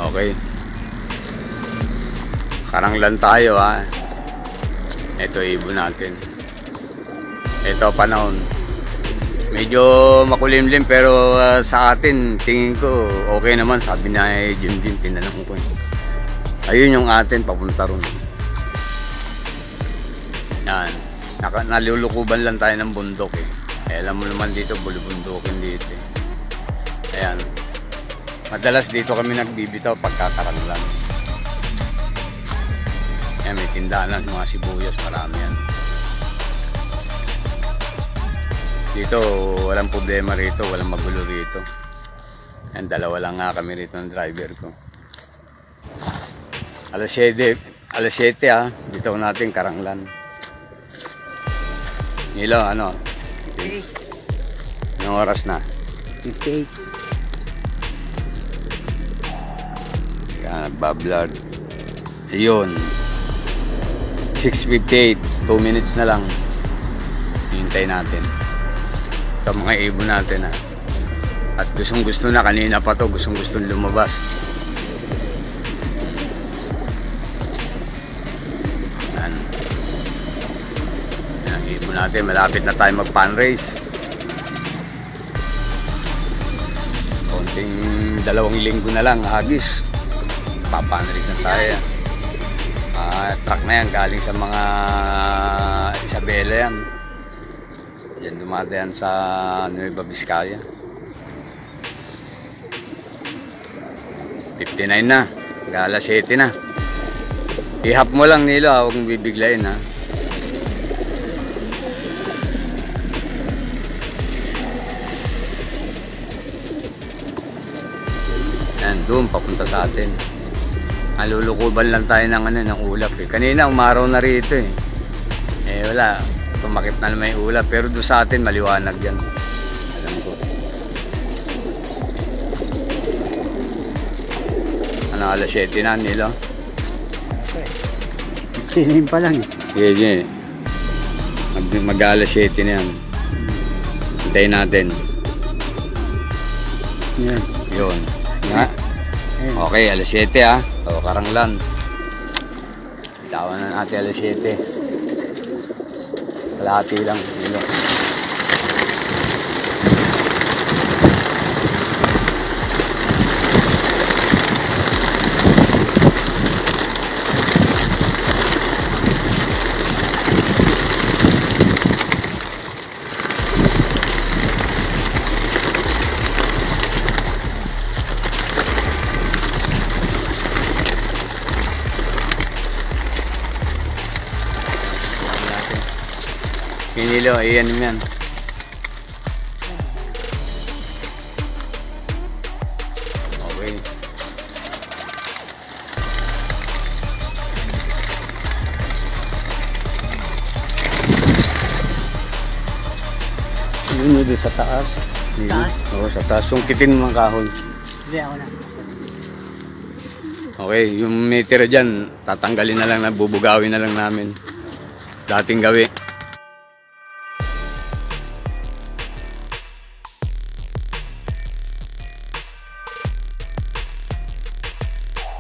Okay. Karanglan tayo ha. Ito ibon natin. Ito panahon. Medyo makulimlim pero sa atin tingin ko okay naman, sabi na Jim tinanong ko. Ayun yung atin papunta ron. Yan. Nalulukuban lang tayo ng bundok eh. Alam mo naman dito bulubundukin dito eh. Ayan. Madalas dito kami nagbibitaw pagkakaranglan. Yan, may tindahan ng mga sibuyas, marami yan. Dito walang problema rito, walang magulo rito. Yan, dalawa lang nga kami rito ng driver ko. Alas 7 ha, dito natin karanglan. Nilo, ano? Anong oras na? 58. Yan, nagbablog. Ayun. 6:58. 2 minutes na lang. Hintay natin. Ito mga ibon natin ha. At gustong gusto na, kanina pa to, gustong lumabas. Yan. Yan, ibon natin, malapit na tayo mag pan race. Konting 2 linggo na lang, hagis. Papan race na tayo. Truck na yan, galing sa mga Isabela yan. Yan dumadayan sa Nueva Vizcaya. 59 na, alas 7 na. Ihap mo lang Nilo, huwag mong bibiglayin ha. Yan, doon papunta sa atin. Nalulukuban lang tayo ng ulap eh. Kanina umaraw na rito eh. Wala, tumakip na naman yung ulap. Pero doon sa atin maliwanag yan. Alam ko. Ano, alas 7 na Nilo? Tinin pa lang eh. Sige. Mag alas 7 na yan. Hintayin natin. Yan. Yun. Nga. Okay, alas 7 ha. O, karanglan. Bitawan na natin alas 7. Kalahati lang. Nilo. Nilo, ayan yan. Okay. Yun doon sa taas. Taas? Oo, sa taas. Sungkitin mo ang kahoy. Hindi ako na. Okay, yung may tira dyan, tatanggalin na lang, bubugawin na lang namin. Dating gawi.